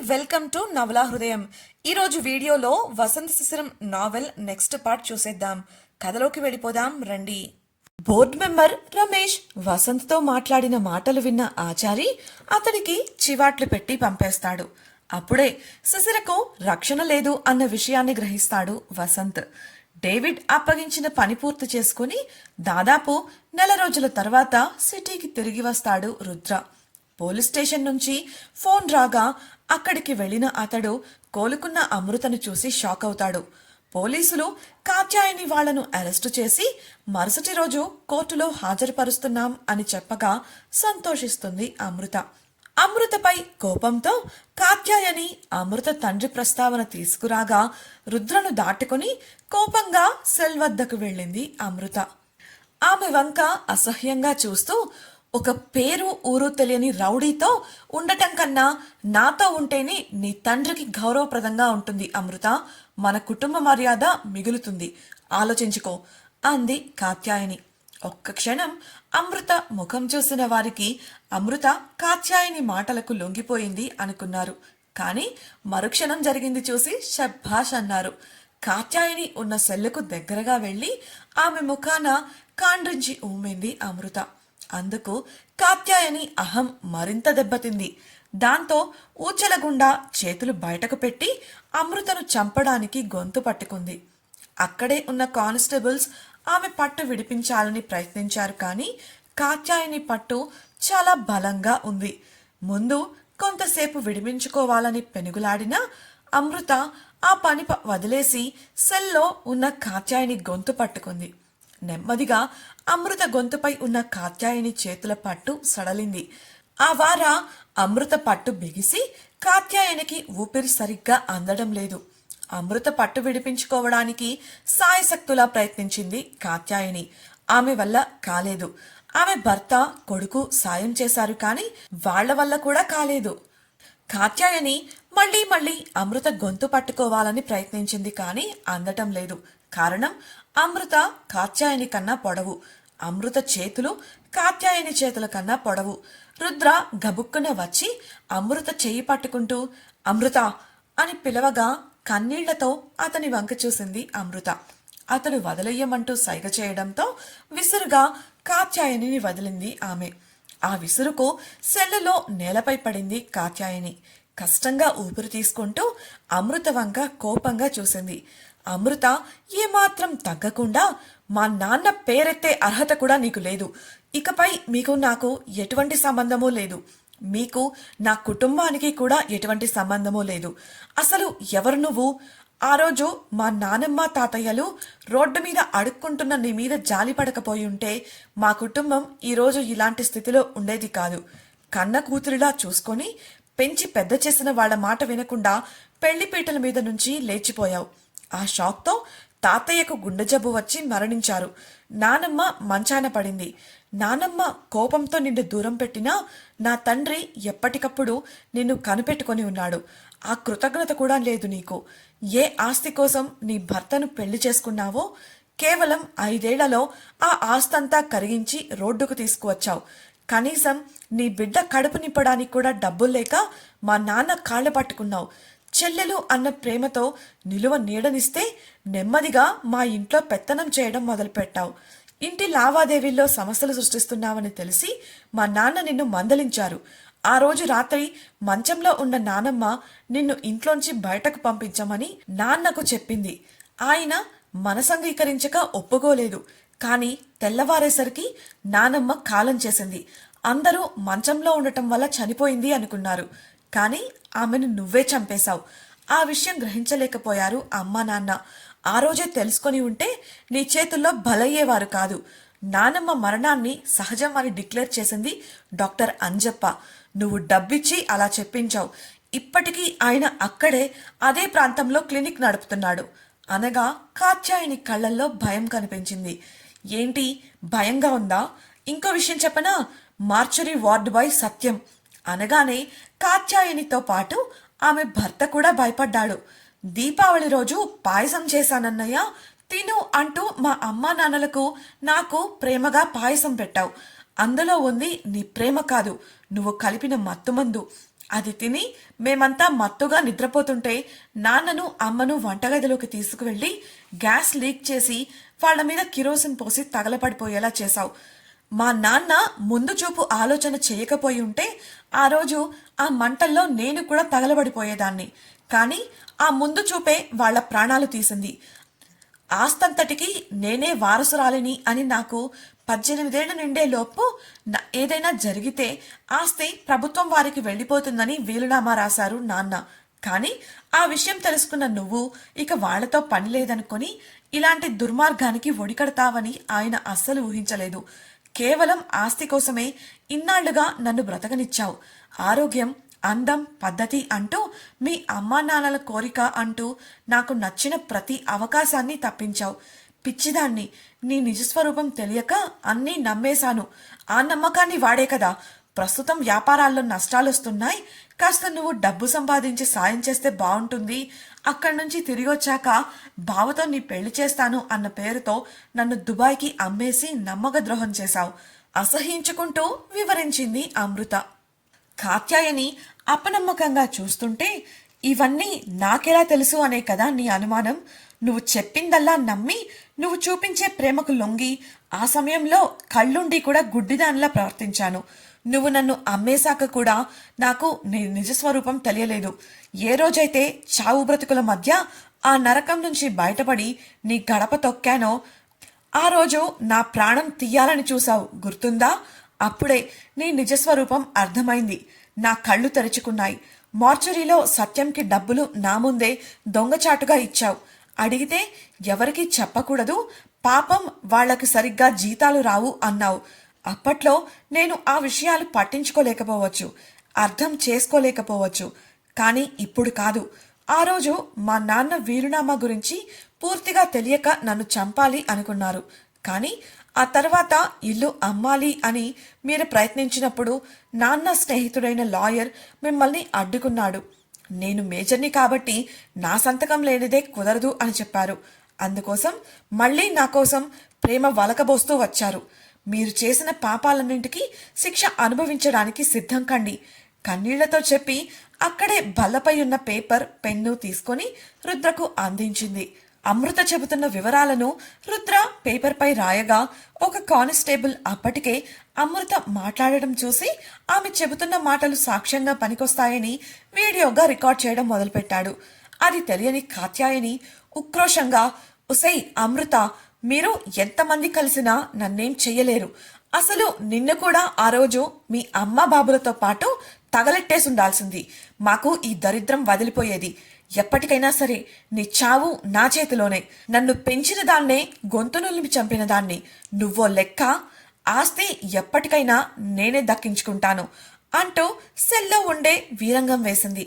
Welcome to నవలా హృదయం. ఈరోజు వీడియోలో వసంత శిశిరం నావెల్ నెక్స్ట్ పార్ట్ చూసేద్దాం. కథలోకి వెళ్ళిపోదాం రండి. బోర్డు మెంబర్ రమేష్ వసంత్తో మాట్లాడిన మాటలు విన్న ఆచారి అతడికి చివాట్లు పెట్టి పంపేస్తాడు. అప్పుడే శిశిరకు రక్షణ లేదు అన్న విషయాన్ని గ్రహిస్తాడు వసంత్. డేవిడ్ అప్పగించిన పని పూర్తి చేసుకుని దాదాపు నెల రోజుల తర్వాత సిటీకి తిరిగి వస్తాడు రుద్ర. పోలీస్ స్టేషన్ నుంచి ఫోన్ రాగా అక్కడికి వెళ్లిన అతడు కోలుకున్న అమృతను చూసి షాక్ అవుతాడు. పోలీసులు కాత్యాయని వాళ్లను అరెస్టు చేసి మరుసటి రోజు కోర్టులో హాజరుపరుస్తున్నాం అని చెప్పగా సంతోషిస్తుంది అమృత. అమృతపై కోపంతో కాత్యాయని అమృత తండ్రి ప్రస్తావన తీసుకురాగా రుద్రను దాటుకుని కోపంగా సెల్ వద్దకు వెళ్ళింది అమృత. ఆమె వంక అసహ్యంగా చూస్తూ, ఒక పేరు ఊరు తెలియని రౌడీతో ఉండటం కన్నా నాతో ఉంటేనే నీ తండ్రికి గౌరవప్రదంగా ఉంటుంది అమృత. మన కుటుంబ మర్యాద మిగులుతుంది, ఆలోచించుకో అంది కాత్యాయని. ఒక్క క్షణం అమృత ముఖం చూసిన వారికి అమృత కాత్యాయని మాటలకు లొంగిపోయింది అనుకున్నారు. కాని మరుక్షణం జరిగింది చూసి శభాష్ అన్నారు. కాత్యాయని ఉన్న సెల్లుకు దగ్గరగా వెళ్లి ఆమె ముఖాన కాండ్రించి ఊమింది అమృత. అందుకు కాత్యాయని అహం మరింత దెబ్బతింది. దాంతో ఊచలగుండా చేతులు బయటకు పెట్టి అమృతను చంపడానికి గొంతు పట్టుకుంది. అక్కడే ఉన్న కానిస్టేబుల్స్ ఆమె పట్టు విడిపించాలని ప్రయత్నించారు. కానీ కాత్యాయని పట్టు చాలా బలంగా ఉంది. ముందు కొంతసేపు విడిపించుకోవాలని పెనుగులాడినా అమృత ఆ పని వదిలేసి సెల్లో ఉన్న కాత్యాయని గొంతు పట్టుకుంది. నెమ్మదిగా అమృత గొంతుపై ఉన్న కాత్యాయని చేతుల పట్టు సడలింది. ఆ వార అమృత పట్టు బిగిసి కాత్యాయనికి ఊపిరి సరిగ్గా అందడం లేదు. అమృత పట్టు విడిపించుకోవడానికి సాయశక్తులా ప్రయత్నించింది కాత్యాయని. ఆమె వల్ల కాలేదు. ఆమె భర్త కొడుకు సాయం చేశారు, కానీ వాళ్ల వల్ల కూడా కాలేదు. కాత్యాయని మళ్లీ మళ్లీ అమృత గొంతు పట్టుకోవాలని ప్రయత్నించింది, కానీ అందటం లేదు. కారణం అమృత కాత్యాయని కన్నా పొడవు. అమృత చేతులు కాత్యాయని చేతుల కన్నా పొడవు. రుద్ర గబుక్కున వచ్చి అమృత చెయ్యి పట్టుకుంటూ అమృత అని పిలవగా కన్నీళ్లతో అతని వంక చూసింది అమృత. అతను వదిలేయమంటూ సైగ చేయడంతో విసురుగా కాత్యాయనిని వదిలింది ఆమె. ఆ విసురుకు సెల్లులో నేలపై పడింది కాత్యాయని. కష్టంగా ఊపిరి తీసుకుంటూ అమృత వంక కోపంగా చూసింది. అమృత ఏమాత్రం తగ్గకుండా, మా నాన్న పేరెత్తే అర్హత కూడా నీకు లేదు. ఇకపై మీకు నాకు ఎటువంటి సంబంధమూ లేదు. మీకు నా కుటుంబానికి కూడా ఎటువంటి సంబంధమూ లేదు. అసలు ఎవరు నువ్వు? ఆ రోజు మా నానమ్మ తాతయ్యలు రోడ్డు మీద అడుక్కుంటున్న నీ మీద జాలి పడకపోయి ఉంటే మా కుటుంబం ఈరోజు ఇలాంటి స్థితిలో ఉండేది కాదు. కన్న కూతురిలా చూసుకొని పెంచి పెద్ద చేసిన వాళ్ల మాట వినకుండా పెళ్లిపీటల మీద నుంచి లేచిపోయావు. ఆ షాక్తో తాతయ్యకు గుండె జబ్బు వచ్చి మరణించారు. నానమ్మ మంచాన పడింది. నానమ్మ కోపంతో నిన్ను దూరం పెట్టినా నా తండ్రి ఎప్పటికప్పుడు నిన్ను కనిపెట్టుకొని ఉన్నాడు. ఆ కృతజ్ఞత కూడా లేదు నీకు. ఏ ఆస్తి కోసం నీ భర్తను పెళ్లి చేసుకున్నావో కేవలం 5 ఏళ్లలో ఆ ఆస్తంతా కరిగించి రోడ్డుకు తీసుకువచ్చావు. కనీసం నీ బిడ్డ కడుపు నింపడానికి కూడా డబ్బులు లేక మా నాన్న కాళ్ళు పట్టుకున్నావు. చెల్లెలు అన్న ప్రేమతో నిలువ నీడనిస్తే నెమ్మదిగా మా ఇంట్లో పెత్తనం చేయడం మొదలుపెట్టావు. ఇంటి లావాదేవీల్లో సమస్యలు సృష్టిస్తున్నావని తెలిసి మా నాన్న నిన్ను మందలించారు. ఆ రోజు రాత్రి మంచంలో ఉన్న నానమ్మ నిన్ను ఇంట్లోంచి బయటకు పంపించమని నాన్నకు చెప్పింది. ఆయన మనసంగీకరించక ఒప్పుకోలేదు. కానీ తెల్లవారేసరికి నానమ్మ కాలం చేసింది. అందరూ మంచంలో ఉండటం వల్ల చనిపోయింది అనుకున్నారు. కానీ ఆమెను నువ్వే చంపేశావు. ఆ విషయం గ్రహించలేకపోయారు అమ్మా నాన్న. ఆ రోజే తెలుసుకొని ఉంటే నీ చేతుల్లో బలయ్యేవారు కాదు. నానమ్మ మరణాన్ని సహజం అని డిక్లేర్ చేసింది డాక్టర్ అంజప్ప. నువ్వు డబ్బిచ్చి అలా చెప్పించావు. ఇప్పటికీ ఆయన అక్కడే అదే ప్రాంతంలో క్లినిక్ నడుపుతున్నాడు అనగా కాత్యాయని కళ్లల్లో భయం కనిపించింది. ఏంటి, భయంగా ఉందా? ఇంకో విషయం చెప్పనా? మార్చరీ వార్డు బాయ్ సత్యం అనగానే కాత్యాయనితో పాటు ఆమె భర్త కూడా భయపడ్డాడు. దీపావళి రోజు పాయసం చేశానన్నయ్య, తిను అంటూ మా అమ్మా నాన్నలకు నాకు ప్రేమగా పాయసం పెట్టావు. అందులో ఉంది నీ ప్రేమ కాదు, నువ్వు కలిపిన మత్తుమందు. అది తిని మేమంతా మత్తుగా నిద్రపోతుంటే నాన్నను అమ్మను వంటగదిలోకి తీసుకువెళ్ళి గ్యాస్ లీక్ చేసి వాళ్ళ మీద కిరోసిన్ పోసి తగలపడిపోయేలా చేశావు. మా నాన్న ముందు చూపు ఆలోచన చేయకపోయి ఉంటే ఆ రోజు ఆ మంటల్లో నేను కూడా తగలబడిపోయేదాన్ని. కానీ ఆ ముందు చూపే వాళ్ళ ప్రాణాలు తీసింది. ఆస్తంతటికి నేనే వారసురాలిని అని నాకు 18 ఏళ్లు నిండే లోపు ఏదైనా జరిగితే ఆస్తి ప్రభుత్వం వారికి వెళ్ళిపోతుందని వీలునామా రాశారు నాన్న. కానీ ఆ విషయం తెలుసుకున్న నువ్వు ఇక వాళ్లతో పని లేదనుకొని ఇలాంటి దుర్మార్గానికి ఒడికడతావని ఆయన అస్సలు ఊహించలేదు. కేవలం ఆస్తి కోసమే ఇన్నాళ్లుగా నన్ను బ్రతకనిచ్చావు. ఆరోగ్యం, అందం, పద్ధతి అంటూ మీ అమ్మా నాన్నల కోరిక అంటూ నాకు నచ్చిన ప్రతి అవకాశాన్ని తప్పించావు. పిచ్చిదాన్ని, నీ నిజస్వరూపం తెలియక అన్నీ నమ్మేశాను. ఆ నమ్మకాన్ని వాడే కదా ప్రస్తుతం వ్యాపారాల్లో నష్టాలొస్తున్నాయి. కాస్త నువ్వు డబ్బు సంపాదించి సాయం చేస్తే బాగుంటుంది. అక్కడి నుంచి తిరిగి వచ్చాక బావతో నీ పెళ్లి చేస్తాను అన్న పేరుతో నన్ను దుబాయ్కి అమ్మేసి నమ్మక ద్రోహం చేశావు. అసహించుకుంటూ వివరించింది అమృత. కాత్యాయని అపనమ్మకంగా చూస్తుంటే ఇవన్నీ నాకెలా తెలుసు అనే కదా నీ అనుమానం. నువ్వు చెప్పిందల్లా నమ్మి నువ్వు చూపించే ప్రేమకు లొంగి ఆ సమయంలో కళ్ళుండి కూడా గుడ్డిదానిలా ప్రవర్తించాను. నువ్వు నన్ను అమ్మేశాక కూడా నాకు నీ నిజస్వరూపం తెలియలేదు. ఏ రోజైతే చావు బ్రతుకుల మధ్య ఆ నరకం నుంచి బయటపడి నీ గడప తొక్కానో ఆ రోజు నా ప్రాణం తీయాలని చూశావు, గుర్తుందా? అప్పుడే నీ నిజస్వరూపం అర్థమైంది. నా కళ్ళు తెరుచుకున్నాయి. మార్చురీలో సత్యంకి డబ్బులు నా ముందే దొంగచాటుగా ఇచ్చావు. అడిగితే ఎవరికీ చెప్పకూడదు, పాపం వాళ్లకు సరిగ్గా జీతాలు రావు అన్నావు. అప్పట్లో నేను ఆ విషయాలు పట్టించుకోలేకపోవచ్చు, అర్థం చేసుకోలేకపోవచ్చు. కానీ ఇప్పుడు కాదు. ఆ రోజు మా నాన్న వీలునామా గురించి పూర్తిగా తెలియక నన్ను చంపాలి అనుకున్నారు. కానీ ఆ తర్వాత ఇల్లు అమ్మాలి అని మీరు ప్రయత్నించినప్పుడు నాన్న స్నేహితుడైన లాయర్ మిమ్మల్ని అడ్డుకున్నాడు. నేను మేజర్ని కాబట్టి నా సంతకం లేనిదే కుదరదు అని చెప్పారు. అందుకోసం మళ్ళీ నా కోసం ప్రేమ వలకబోస్తూ వచ్చారు. మీరు చేసిన పాపాలన్నింటికీ శిక్ష అనుభవించడానికి సిద్ధం కండి. కన్నీళ్లతో చెప్పి అక్కడే బల్లపై ఉన్న పేపర్, పెన్ను తీసుకొని రుద్రకు అందించింది. అమృత చెబుతున్న వివరాలను రుద్ర పేపర్పై రాయగా ఒక కానిస్టేబుల్ అప్పటికే అమృత మాట్లాడడం చూసి ఆమె చెబుతున్న మాటలు సాక్ష్యంగా పనికొస్తాయని వీడియోగా రికార్డ్ చేయడం మొదలుపెట్టాడు. అది తెలియని కాత్యాయని ఉక్రోషంగా, ఉసై అమృత, మీరు ఎంతమంది కలిసినా నన్నేం చెయ్యలేరు. అసలు నిన్ను కూడా ఆ రోజు మీ అమ్మ బాబులతో పాటు తగలెట్టేసి ఉండాల్సింది. మాకు ఈ దరిద్రం వదిలిపోయేది. ఎప్పటికైనా సరే నీ చావు నా చేతిలోనే. నన్ను పెంచిన దాన్నే గొంతు నులిమి చంపిన దాన్ని నువ్వో లెక్క. ఆస్తి ఎప్పటికైనా నేనే దక్కించుకుంటాను అంటూ సెల్లో ఉండే వీరంగం వేసింది.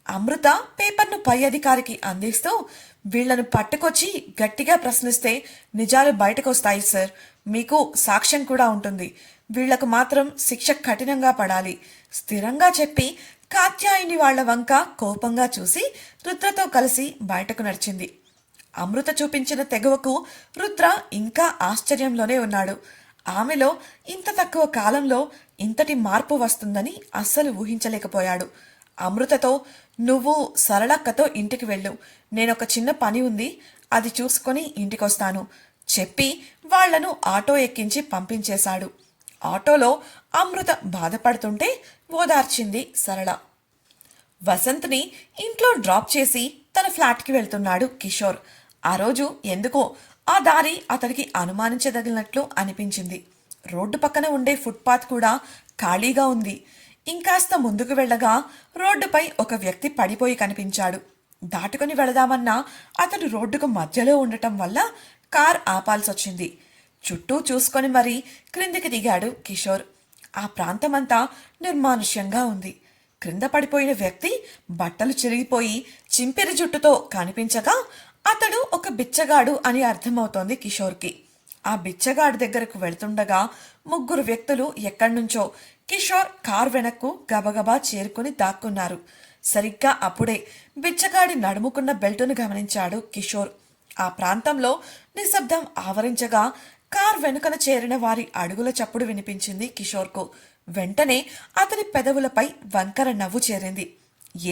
అమృత పేపర్ను పై అధికారికి అందిస్తూ, వీళ్లను పట్టుకొచ్చి గట్టిగా ప్రశ్నిస్తే నిజాలు బయటకొస్తాయి సార్. మీకు సాక్ష్యం కూడా ఉంటుంది. వీళ్లకు మాత్రం శిక్ష కఠినంగా పడాలి. స్థిరంగా చెప్పి కాత్యాయిని వాళ్ల వంక కోపంగా చూసి రుద్రతో కలిసి బయటకు నడిచింది. అమృత చూపించిన తెగువకు రుద్ర ఇంకా ఆశ్చర్యంలోనే ఉన్నాడు. ఆమెలో ఇంత తక్కువ కాలంలో ఇంతటి మార్పు వస్తుందని అస్సలు ఊహించలేకపోయాడు. అమృతతో, నువ్వు సరళక్కతో ఇంటికి వెళ్ళు, నేనొక చిన్న పని ఉంది, అది చూసుకొని ఇంటికొస్తాను చెప్పి వాళ్లను ఆటో ఎక్కించి పంపించేశాడు. ఆటోలో అమృత బాధపడుతుంటే ఓదార్చింది సరళ. వసంత్ని ఇంట్లో డ్రాప్ చేసి తన ఫ్లాట్కి వెళ్తున్నాడు కిషోర్. ఆ రోజు ఎందుకో ఆ దారి అతడికి అనుమానించదగినట్లు అనిపించింది. రోడ్డు పక్కన ఉండే ఫుట్పాత్ కూడా ఖాళీగా ఉంది. ఇంకాస్త ముందుకు వెళ్ళగా రోడ్డుపై ఒక వ్యక్తి పడిపోయి కనిపించాడు. దాటుకుని వెళదామన్నా అతడు రోడ్డుకు మధ్యలో ఉండటం వల్ల కార్ ఆపాల్సొచ్చింది. చుట్టూ చూసుకొని మరీ క్రిందికి దిగాడు కిషోర్. ఆ ప్రాంతమంతా నిర్మానుష్యంగా ఉంది. క్రింద పడిపోయిన వ్యక్తి బట్టలు చిరిగిపోయి చింపిరి జుట్టుతో కనిపించగా అతడు ఒక బిచ్చగాడు అని అర్థమవుతోంది కిషోర్కి. ఆ బిచ్చగాడి దగ్గరకు వెళ్తుండగా ముగ్గురు వ్యక్తులు ఎక్కడ్నుంచో కిషోర్ కార్ వెనక్కు గబగబా చేరుకుని దాక్కున్నారు. సరిగ్గా అప్పుడే బిచ్చగాడి నడుముకున్న బెల్టును గమనించాడు కిషోర్. ఆ ప్రాంతంలో నిశ్శబ్దం ఆవరించగా కార్ వెనుకన చేరిన వారి అడుగుల చప్పుడు వినిపించింది కిషోర్కు. వెంటనే అతని పెదవులపై వంకర నవ్వు చేరింది.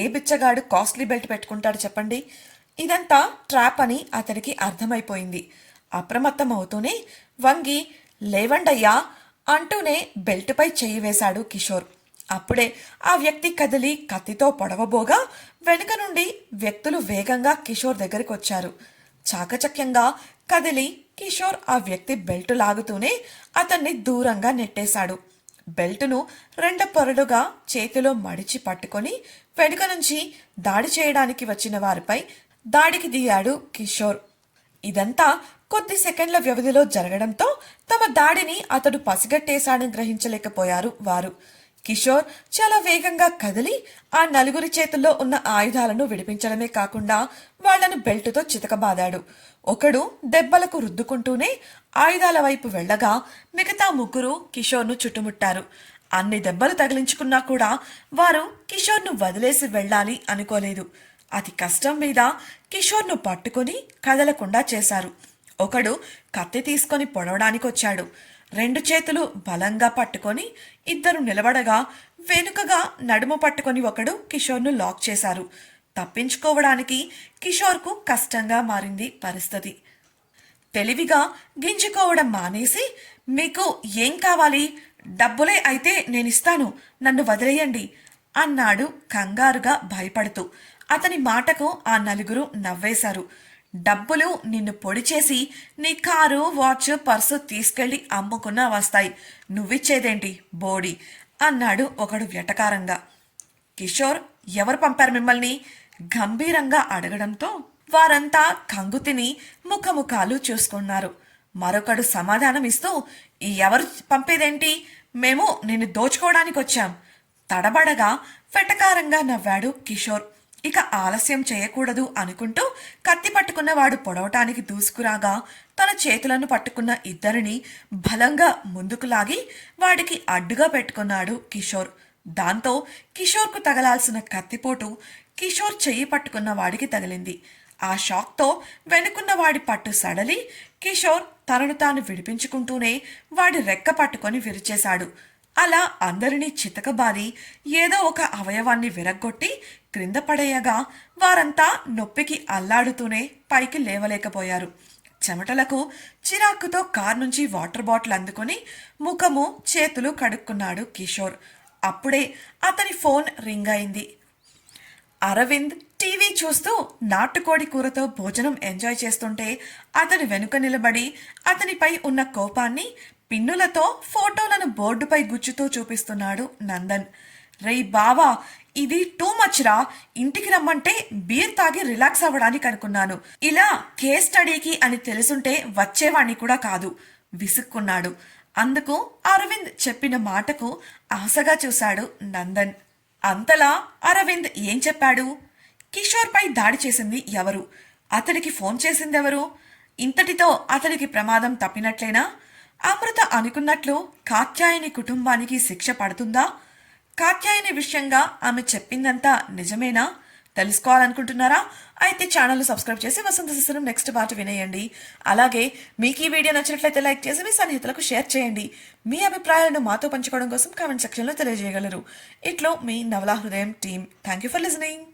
ఏ బిచ్చగాడు కాస్ట్లీ బెల్ట్ పెట్టుకుంటాడు చెప్పండి? ఇదంతా ట్రాప్ అని అతడికి అర్థమైపోయింది. అప్రమత్తం అవుతూనే వంగి లేవండయ్యా అంటూనే బెల్టుపై చెయ్యి వేశాడు కిషోర్. అప్పుడే ఆ వ్యక్తి కదిలి కత్తితో పొడవబోగా వెనుక నుండి వ్యక్తులు వేగంగా కిషోర్ దగ్గరికి వచ్చారు. చాకచక్యంగా కదిలి కిషోర్ ఆ వ్యక్తి బెల్టు లాగుతూనే అతన్ని దూరంగా నెట్టేశాడు. బెల్టును రెండు పొరలుగా చేతిలో మడిచి పట్టుకొని వెనుక నుంచి దాడి చేయడానికి వచ్చిన వారిపై దాడికి దిగాడు కిషోర్. ఇదంతా కొద్ది సెకండ్ల వ్యవధిలో జరగడంతో తమ దాడిని అతడు పసిగట్టేశాడని గ్రహించలేకపోయారు వారు. కిషోర్ చాలా వేగంగా కదిలి ఆ నలుగురి చేతుల్లో ఉన్న ఆయుధాలను విడిపించడమే కాకుండా వాళ్లను బెల్టుతో చితకబాదాడు. ఒకడు దెబ్బలకు రుద్దుకుంటూనే ఆయుధాల వైపు వెళ్లగా మిగతా ముగ్గురు కిషోర్ను చుట్టుముట్టారు. అన్ని దెబ్బలు తగిలించుకున్నా కూడా వారు కిషోర్ను వదిలేసి వెళ్లాలి అనుకోలేదు. అతి కష్టం మీద కిషోర్ను పట్టుకుని కదలకుండా చేశారు. ఒకడు కత్తి తీసుకొని పొడవడానికొచ్చాడు. రెండు చేతులు బలంగా పట్టుకొని ఇద్దరు నిలబడగా వెనుకగా నడుము పట్టుకొని ఒకడు కిషోర్ను లాక్ చేశారు. తప్పించుకోవడానికి కిషోర్కు కష్టంగా మారింది పరిస్థితి. తెలివిగా గింజుకోవడం మానేసి, మీకు ఏం కావాలి? డబ్బులే అయితే నేనిస్తాను, నన్ను వదిలేయండి అన్నాడు కంగారుగా భయపడుతూ. అతని మాటకు ఆ నలుగురు నవ్వేశారు. డబ్బులు నిన్ను పొడి చేసి నీ కారు, వాచ్, పర్సు తీసుకెళ్లి అమ్ముకున్నా వస్తాయి, నువ్విచ్చేదేంటి బోడి అన్నాడు ఒకడు వ్యటకారంగా. కిషోర్ ఎవరు పంపారు మిమ్మల్ని గంభీరంగా అడగడంతో వారంతా కంగుతిని ముఖముఖాలు చూసుకున్నారు. మరొకడు సమాధానం ఇస్తూ, ఎవరు పంపేదేంటి, మేము నిన్ను దోచుకోవడానికి వచ్చాం తడబడగా వెటకారంగా నవ్వాడు కిషోర్. ఇక ఆలస్యం చేయకూడదు అనుకుంటూ కత్తి పట్టుకున్నవాడు పొడవటానికి దూసుకురాగా తన చేతులను పట్టుకున్న ఇద్దరిని బలంగా ముందుకు లాగి వాడికి అడ్డుగా పెట్టుకున్నాడు కిషోర్. దాంతో కిషోర్కు తగలాల్సిన కత్తిపోటు కిషోర్ చెయ్యి పట్టుకున్న వాడికి తగిలింది. ఆ షాక్తో వెనుకున్న వాడి పట్టు సడలి కిషోర్ తనను తాను విడిపించుకుంటూనే వాడి రెక్క పట్టుకొని విరిచేశాడు. అలా అందరినీ చితకబాది ఏదో ఒక అవయవాన్ని విరగ్గొట్టి క్రింద పడేయగా వారంతా నొప్పికి అల్లాడుతూనే పైకి లేవలేకపోయారు. చెమటలకు చిరాకుతో కార్ నుంచి వాటర్ బాటిల్ అందుకొని ముఖము చేతులు కడుక్కున్నాడు కిషోర్. అప్పుడే అతని ఫోన్ రింగ్ అయింది. అరవింద్ టీవీ చూస్తూ నాటుకోడి కూరతో భోజనం ఎంజాయ్ చేస్తుంటే అతని వెనుక నిలబడి అతనిపై ఉన్న కోపాన్ని పిన్నులతో ఫోటోలను బోర్డుపై గుచ్చుతూ చూపిస్తున్నాడు నందన్. రేయ్ బావా, ఇది టూ మచ్ రా, ఇంటికి రమ్మంటే బీర్ తాగి రిలాక్స్ అవ్వడానికి అనుకున్నాను, ఇలా కేస్ స్టడీకి అని తెలుసుంటే వచ్చేవాణ్ణి కూడా కాదు విసుక్కున్నాడు. అందుకు అరవింద్ చెప్పిన మాటకు ఆశగా చూశాడు నందన్. అంతలా అరవింద్ ఏం చెప్పాడు? కిషోర్ పై దాడి చేసింది ఎవరు? అతడికి ఫోన్ చేసిందెవరు? ఇంతటితో అతడికి ప్రమాదం తప్పినట్లేనా? అమృత అనుకున్నట్లు కాత్యాయని కుటుంబానికి శిక్ష పడుతుందా? కాత్యాయని విషయంగా ఆమె చెప్పిందంతా నిజమేనా? తెలుసుకోవాలనుకుంటున్నారా? అయితే ఛానల్ సబ్స్క్రైబ్ చేసి వసంత శిశిరం నెక్స్ట్ పార్ట్ వినేయండి. అలాగే మీకు ఈ వీడియో నచ్చినట్లయితే లైక్ చేసి మీ సన్నిహితులకు షేర్ చేయండి. మీ అభిప్రాయాలను మాతో పంచుకోవడం కోసం కామెంట్ సెక్షన్లో తెలియజేయగలరు. ఇట్లో మీ నవలా హృదయం team. Thank you for listening.